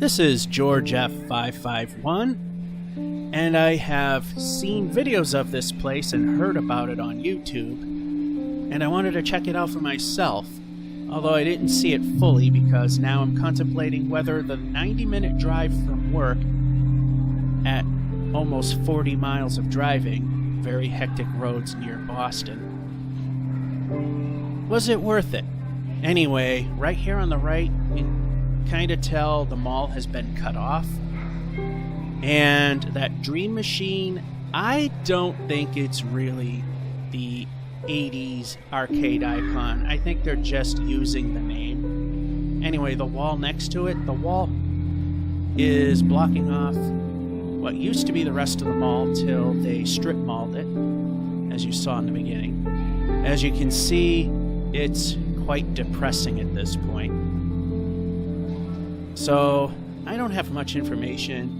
This is George F551, and I have seen videos of this place and heard about it on YouTube, and I wanted to check it out for myself, although I didn't see it fully because now I'm contemplating whether the 90-minute drive from work at almost 40 miles of driving, very hectic roads near Boston, was it worth it? Anyway, right here on the right, you can kind of tell the mall has been cut off. And that Dream Machine, I don't think it's really the 80s arcade icon. I think they're just using the name. Anyway, the wall next to it, the wall is blocking off what used to be the rest of the mall till they strip malled it, as you saw in the beginning. As you can see, it's quite depressing at this point. So, I don't have much information.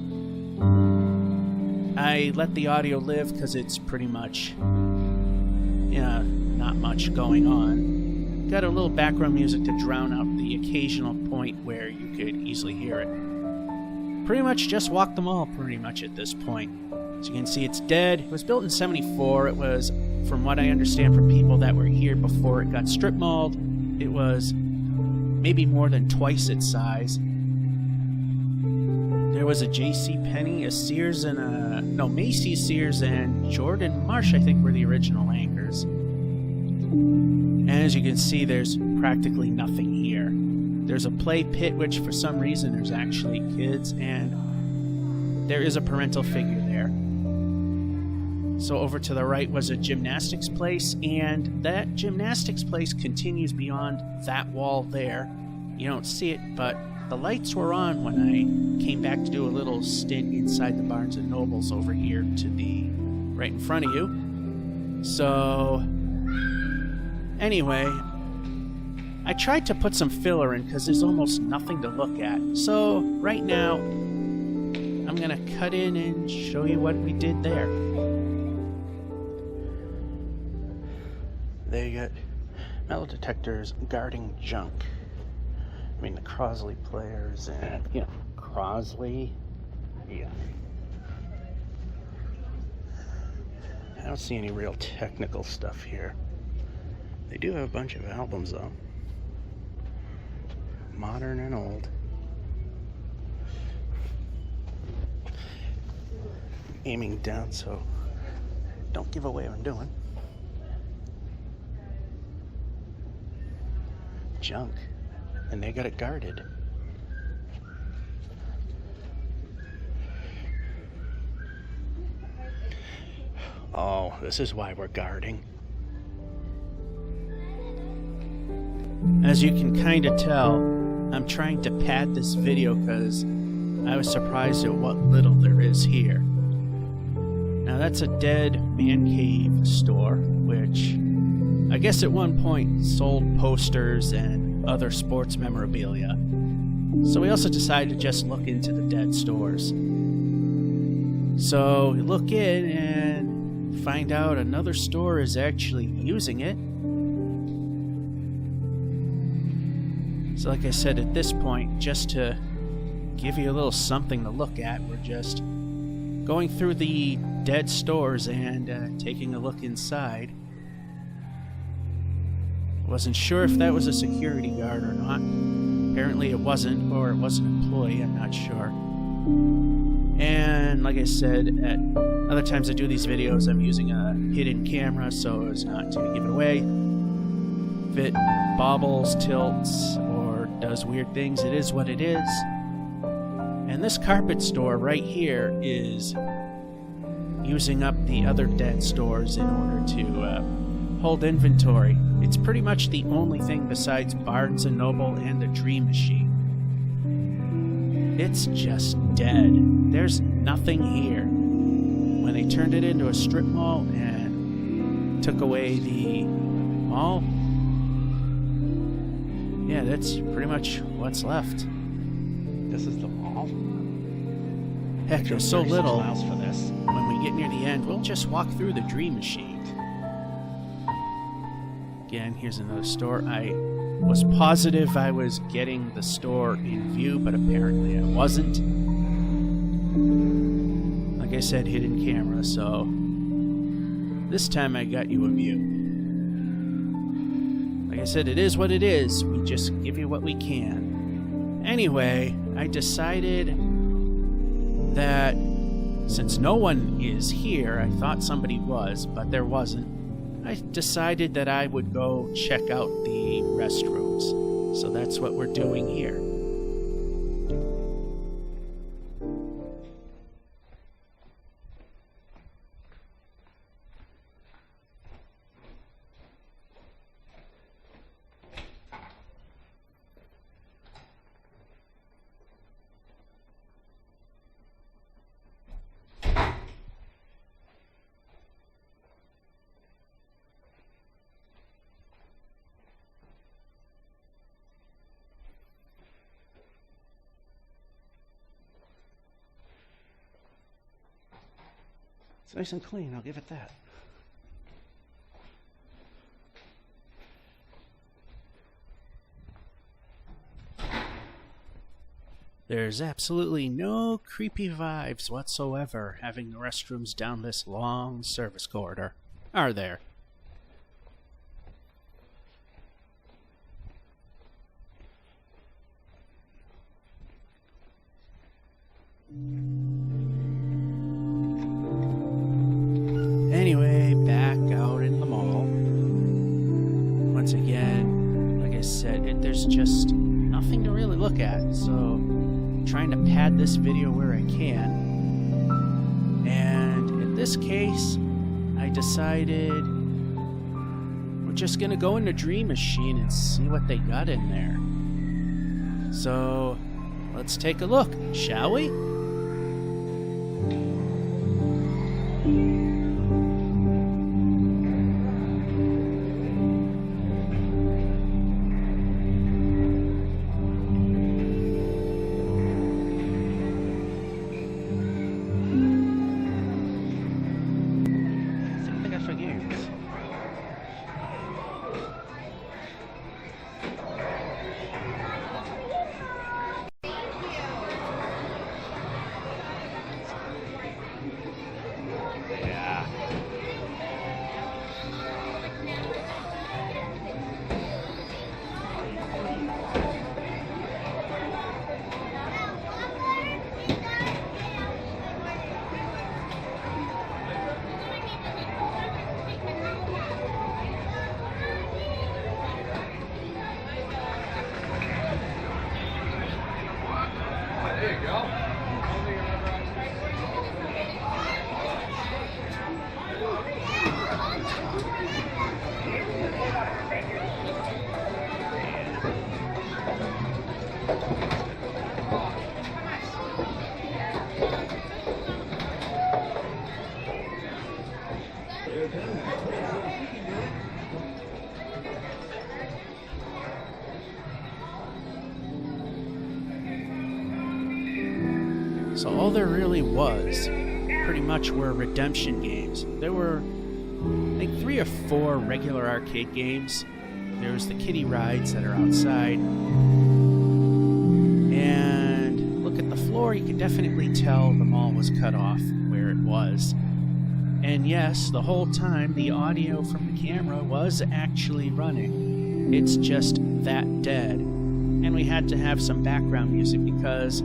I let the audio live because it's pretty much, not much going on. Got a little background music to drown out the occasional point where you could easily hear it. Pretty much just walk the mall pretty much at this point. As you can see, it's dead. It was built in '74. It was, from what I understand from people that were here before it got strip mauled, it was maybe more than twice its size. There was a JCPenney, a Sears, and Macy, Sears, and Jordan Marsh, I think, were the original anchors. And as you can see, there's practically nothing here. There's a play pit, which for some reason there's actually kids, and there is a parental figure there. So over to the right was a gymnastics place, and that gymnastics place continues beyond that wall there. You don't see it, but the lights were on when I came back to do a little stint inside the Barnes Nobles over here to the right in front of you. So, anyway, I tried to put some filler in because there's almost nothing to look at. So, right now, I'm going to cut in and show you what we did there. There you got metal detectors guarding junk. I mean, the Crosley players and, Crosley. Yeah. I don't see any real technical stuff here. They do have a bunch of albums, though. Modern and old. Aiming down so don't give away what I'm doing. Junk. And they got it guarded. Oh, this is why we're guarding. As you can kind of tell, I'm trying to pad this video because I was surprised at what little there is here. Now that's a dead man cave store, which I guess at one point sold posters and other sports memorabilia. So we also decided to just look into the dead stores. So we look in and find out another store is actually using it. So like I said, at this point, just to give you a little something to look at, we're just going through the dead stores and taking a look inside. Wasn't sure if that was a security guard or not. Apparently it wasn't, or it was an employee, I'm not sure. And like I said, at other times I do these videos, I'm using a hidden camera so as not to give it away. If it bobbles, tilts, or does weird things, it is what it is. And this carpet store right here is using up the other dead stores in order to hold inventory. It's pretty much the only thing besides Barnes Nobile and the Dream Machine. It's just dead. There's nothing here. When they turned it into a strip mall and took away the mall, yeah, that's pretty much what's left. This is the mall? Heck, there's so little. For this. When we get near the end, we'll just walk through the Dream Machine. Again, here's another store. I was positive I was getting the store in view, but apparently I wasn't. Like I said, hidden camera, so this time I got you a view. Like I said, it is what it is. We just give you what we can. Anyway, I decided that since no one is here, I thought somebody was, but there wasn't. I decided that I would go check out the restrooms. So that's what we're doing here. It's nice and clean, I'll give it that. There's absolutely no creepy vibes whatsoever having the restrooms down this long service corridor, are there? Anyway, back out in the mall. Once again, like I said, there's just nothing to really look at, so I'm trying to pad this video where I can. And in this case, I decided we're just gonna go in the Dream Machine and see what they got in there. So, let's take a look, shall we? So all there really was pretty much were redemption games. There were, I think, 3 or 4 regular arcade games. There was the kiddie rides that are outside. And look at the floor, you can definitely tell the mall was cut off where it was. And yes, the whole time the audio from the camera was actually running. It's just that dead. And we had to have some background music because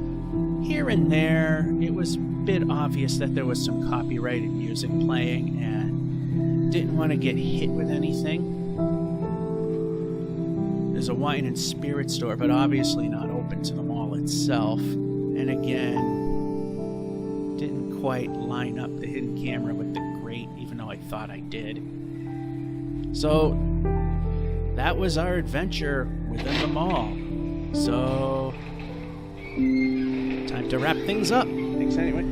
here and there, it was a bit obvious that there was some copyrighted music playing and didn't want to get hit with anything. There's a wine and spirit store, but obviously not open to the mall itself. And again, didn't quite line up the hidden camera with the grate, even though I thought I did. So, that was our adventure within the mall. So, time to wrap things up. Thanks anyway.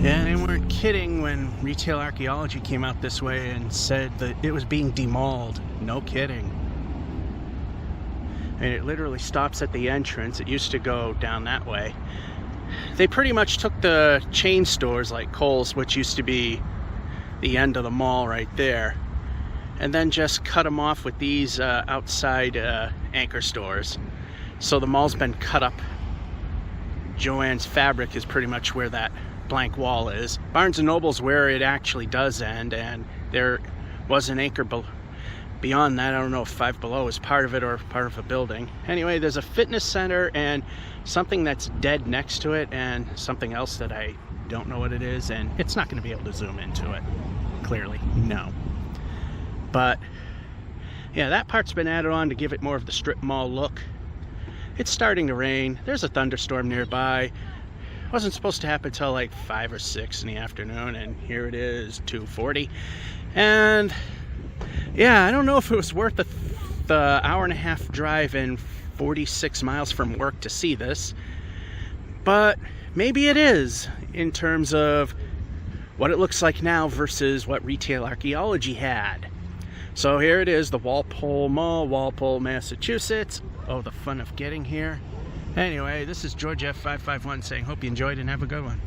Yeah, they weren't kidding when Retail Archaeology came out this way and said that it was being demalled. No kidding. And it literally stops at the entrance. It used to go down that way. They pretty much took the chain stores like Kohl's, which used to be the end of the mall right there, and then just cut them off with these outside anchor stores. So the mall's been cut up. Joann's Fabric is pretty much where that blank wall is. Barnes Noble's where it actually does end, and there was an anchor beyond that. I don't know if Five Below is part of it or part of a building. Anyway, there's a fitness center and something that's dead next to it, and something else that I don't know what it is, and it's not going to be able to zoom into it. Clearly, no. But yeah, that part's been added on to give it more of the strip mall look. It's starting to rain. There's a thunderstorm nearby. Wasn't supposed to happen until like 5 or 6 in the afternoon, and here it is, 2:40. And yeah, I don't know if it was worth the hour-and-a-half drive and 46 miles from work to see this, but maybe it is, in terms of what it looks like now versus what retail archaeology had. So here it is, the Walpole Mall, Walpole, Massachusetts. Oh, the fun of getting here. Anyway, this is George F551 saying, hope you enjoyed and have a good one.